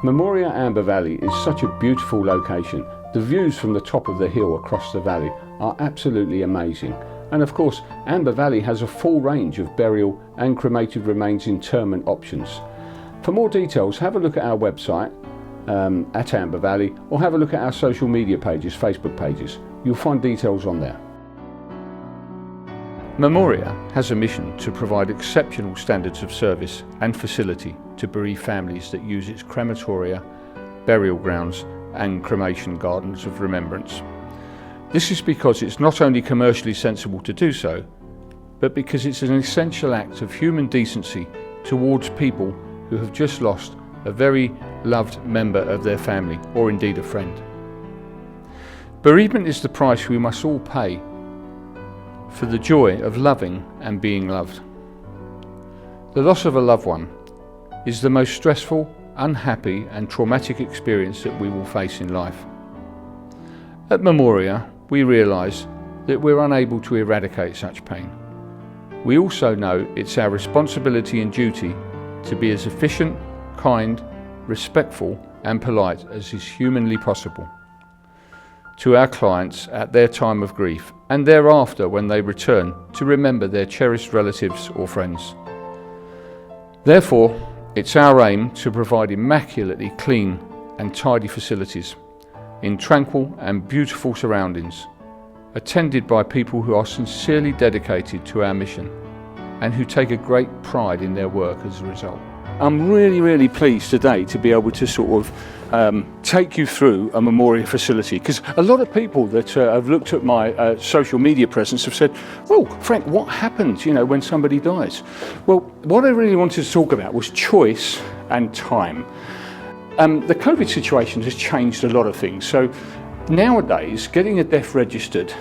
Memoria Amber Valley is such a beautiful location. The views from the top of the hill across the valley are absolutely amazing. And of course, Amber Valley has a full range of burial and cremated remains interment options. For more details, have a look at our website at Amber Valley, or have a look at our social media pages, Facebook pages. You'll find details on there. Memoria has a mission to provide exceptional standards of service and facility to bereaved families that use its crematoria, burial grounds and cremation gardens of remembrance. This is because it's not only commercially sensible to do so, but because it's an essential act of human decency towards people who have just lost a very loved member of their family, or indeed a friend. Bereavement is the price we must all pay for the joy of loving and being loved. The loss of a loved one is the most stressful, unhappy and traumatic experience that we will face in life. At Memoria, we realise that we're unable to eradicate such pain. We also know it's our responsibility and duty to be as efficient, kind, respectful and polite as is humanly possible to our clients at their time of grief and thereafter when they return to remember their cherished relatives or friends. Therefore, it's our aim to provide immaculately clean and tidy facilities in tranquil and beautiful surroundings, attended by people who are sincerely dedicated to our mission and who take a great pride in their work as a result. I'm really pleased today to be able to sort of take you through a Memoria facility, because a lot of people that have looked at my social media presence have said, "Oh, Frank, what happens, when somebody dies?" Well, what I really wanted to talk about was choice and time. The COVID situation has changed a lot of things. So nowadays, getting a death registered,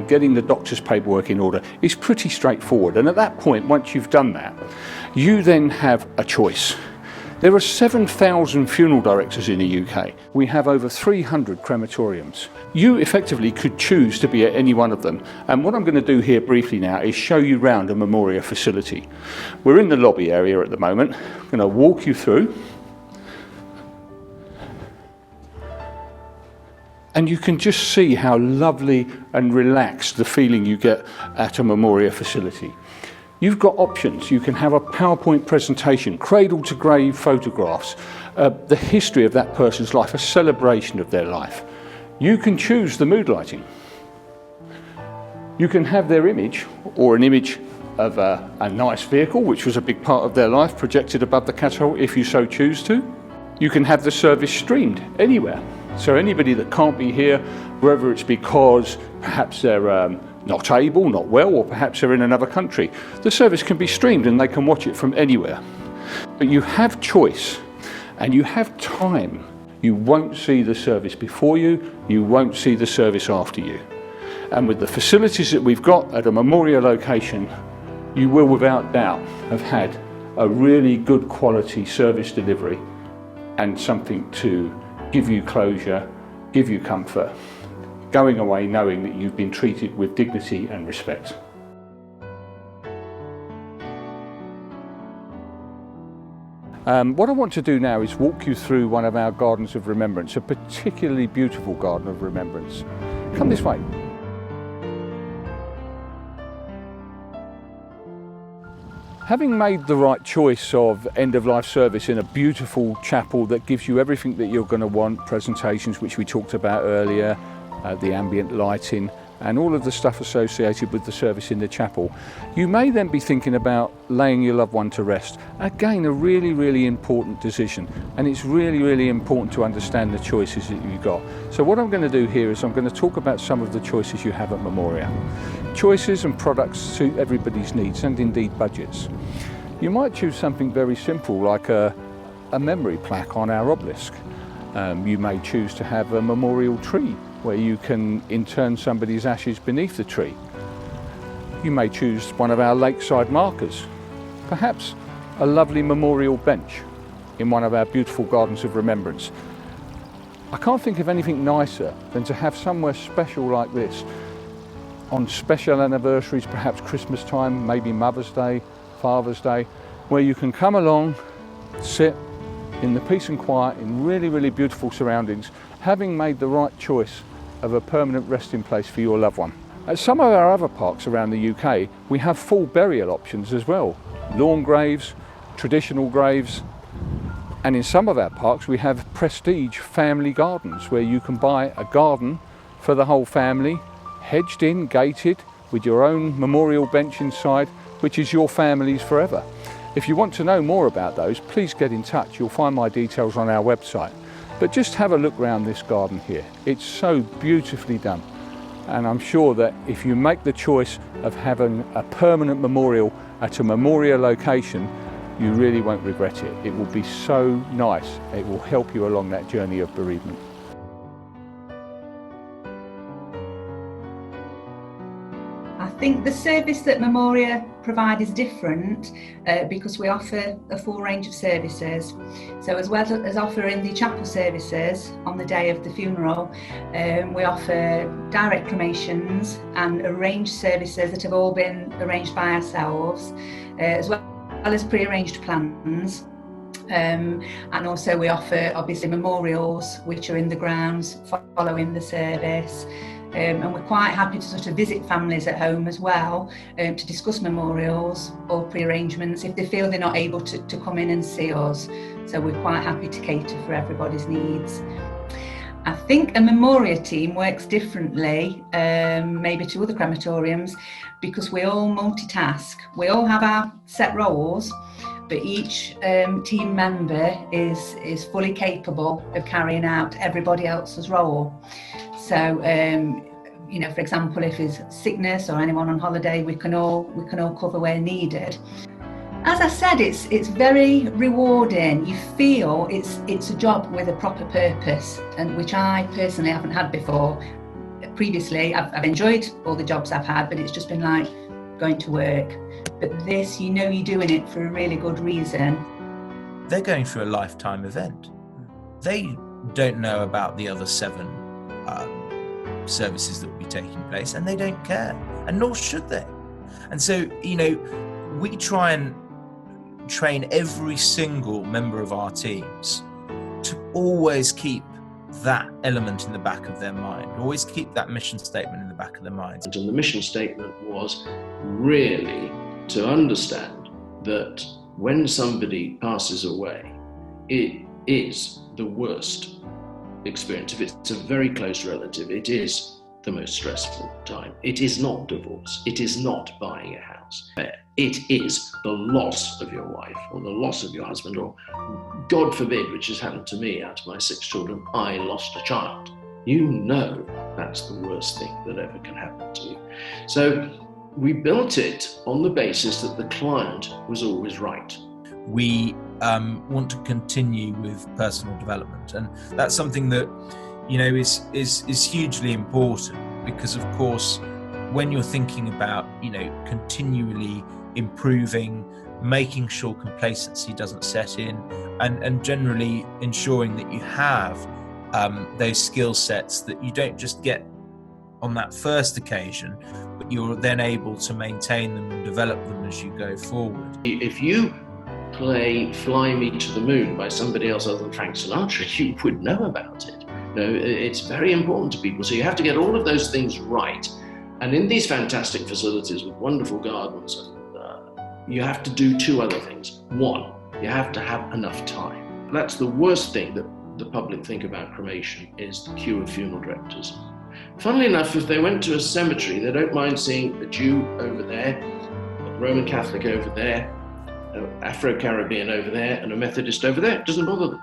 getting the doctor's paperwork in order is pretty straightforward. And at that point, once you've done that, you then have a choice. There are 7,000 funeral directors in the UK. We have over 300 crematoriums. You effectively could choose to be at any one of them. And what I'm going to do here briefly now is show you around a Memoria facility. We're in the lobby area at the moment. I'm going to walk you through. And you can just see how lovely and relaxed the feeling you get at a Memoria facility. You've got options. You can have a PowerPoint presentation, cradle to grave photographs, the history of that person's life, a celebration of their life. You can choose the mood lighting. You can have their image, or an image of a nice vehicle, which was a big part of their life, projected above the catapult if you so choose to. You can have the service streamed anywhere. So anybody that can't be here, whether it's because perhaps they're not able, not well, or perhaps they're in another country, the service can be streamed and they can watch it from anywhere. But you have choice and you have time. You won't see the service before you, you won't see the service after you. And with the facilities that we've got at a Memoria location, you will without doubt have had a really good quality service delivery and something to give you closure, give you comfort, going away knowing that you've been treated with dignity and respect. What I want to do now is walk you through one of our gardens of remembrance, a particularly beautiful garden of remembrance. Come this way. Having made the right choice of end-of-life service in a beautiful chapel that gives you everything that you're going to want, presentations which we talked about earlier, the ambient lighting and all of the stuff associated with the service in the chapel, you may then be thinking about laying your loved one to rest. Again, a really important decision, and it's really important to understand the choices that you've got. So what I'm going to do here is I'm going to talk about some of the choices you have at Memoria. Choices and products suit everybody's needs and indeed budgets. You might choose something very simple like a memory plaque on our obelisk. You may choose to have a memorial tree where you can intern somebody's ashes beneath the tree. You may choose one of our lakeside markers, perhaps a lovely memorial bench in one of our beautiful gardens of remembrance. I can't think of anything nicer than to have somewhere special like this on special anniversaries, perhaps Christmas time, maybe Mother's Day, Father's Day, where you can come along, sit, in the peace and quiet, in really, really beautiful surroundings, having made the right choice of a permanent resting place for your loved one. At some of our other parks around the UK, we have full burial options as well. Lawn graves, traditional graves, and in some of our parks we have prestige family gardens where you can buy a garden for the whole family, hedged in, gated, with your own memorial bench inside, which is your family's forever. If you want to know more about those, please get in touch. You'll find my details on our website. But just have a look around this garden here. It's so beautifully done. And I'm sure that if you make the choice of having a permanent memorial at a Memoria location, you really won't regret it. It will be so nice. It will help you along that journey of bereavement. I think the service that Memoria provide is different because we offer a full range of services. So as well as offering the chapel services on the day of the funeral, we offer direct cremations and arranged services that have all been arranged by ourselves, as well as pre-arranged plans. And also we offer obviously memorials which are in the grounds following the service. And we're quite happy to sort of visit families at home as well to discuss memorials or pre-arrangements if they feel they're not able to come in and see us. So we're quite happy to cater for everybody's needs. I think a Memoria team works differently, maybe to other crematoriums, because we all multitask. We all have our set roles, but each team member is fully capable of carrying out everybody else's role. So, you know, for example, if there's sickness or anyone on holiday, we can all cover where needed. As I said, it's very rewarding. You feel it's a job with a proper purpose, and which I personally haven't had before. Previously, I've enjoyed all the jobs I've had, but it's just been like going to work. But this, you know, you're doing it for a really good reason. They're going through a lifetime event. They don't know about the other 7 services that will be taking place, and they don't care, and nor should they. And so, you know, we try and train every single member of our teams to always keep that element in the back of their mind, always keep that mission statement in the back of their minds. And the mission statement was really to understand that when somebody passes away, it is the worst experience. If it's a very close relative, it is the most stressful time. It is not divorce. It is not buying a house. It is the loss of your wife or the loss of your husband, or God forbid, which has happened to me out of my 6 children, I lost a child. You know that's the worst thing that ever can happen to you. So we built it on the basis that the client was always right. We want to continue with personal development, and that's something that, you know, is hugely important, because of course when you're thinking about, you know, continually improving, making sure complacency doesn't set in, and generally ensuring that you have those skill sets that you don't just get on that first occasion, but you're then able to maintain them and develop them as you go forward. If you play Fly Me to the Moon by somebody else other than Frank Sinatra, you would know about it. No, it's very important to people. So you have to get all of those things right. And in these fantastic facilities with wonderful gardens, you have to do 2 other things. 1, you have to have enough time. That's the worst thing that the public think about cremation, is the queue of funeral directors. Funnily enough, if they went to a cemetery, they don't mind seeing a Jew over there, a Roman Catholic over there, an Afro-Caribbean over there, and a Methodist over there. It doesn't bother them.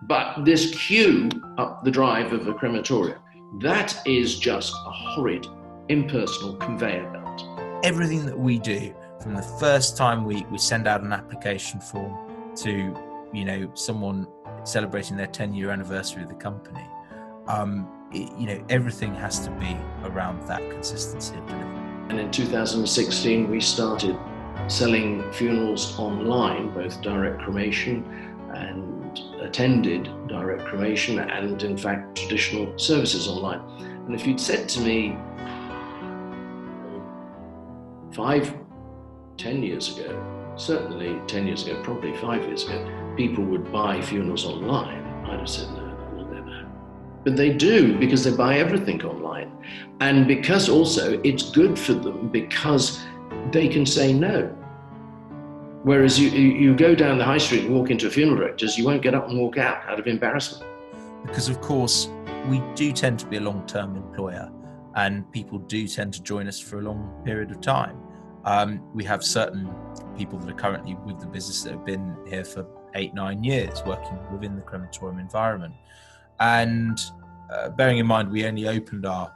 But this queue up the drive of a crematorium, that is just a horrid, impersonal conveyor belt. Everything that we do, from the first time we send out an application form to, you know, someone celebrating their 10-year anniversary of the company, you know, everything has to be around that consistency of delivery. And in 2016, we started selling funerals online, both direct cremation and attended direct cremation, and in fact traditional services online. And if you'd said to me 5 10 years ago, certainly 10 years ago, probably 5 years ago, people would buy funerals online, I'd have said, no, never. But they do, because they buy everything online. And because also it's good for them because they can say no. Whereas you go down the high street and walk into a funeral director's, you won't get up and walk out of embarrassment. Because of course, we do tend to be a long-term employer, and people do tend to join us for a long period of time. We have certain people that are currently with the business that have been here for 8-9 years working within the crematorium environment. And bearing in mind, we only opened our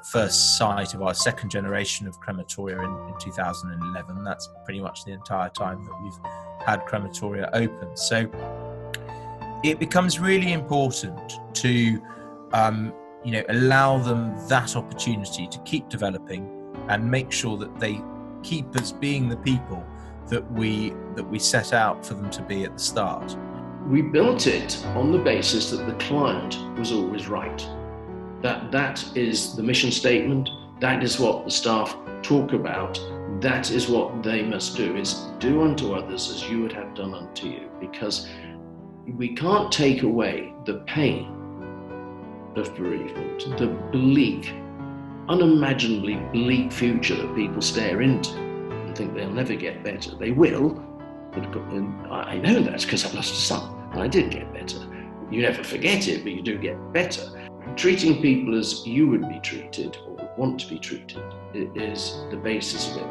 first site of our second generation of crematoria in 2011. That's pretty much the entire time that we've had crematoria open. So it becomes really important to allow them that opportunity to keep developing and make sure that they keep us being the people that we set out for them to be at the start. We built it on the basis that the client was always right. That is the mission statement. That is what the staff talk about. That is what they must do, is do unto others as you would have done unto you. Because we can't take away the pain of bereavement, the bleak, unimaginably bleak future that people stare into and think they'll never get better. They will, but I know that because I lost a son and I did get better. You never forget it, but you do get better. Treating people as you would be treated or would want to be treated is the basis of it.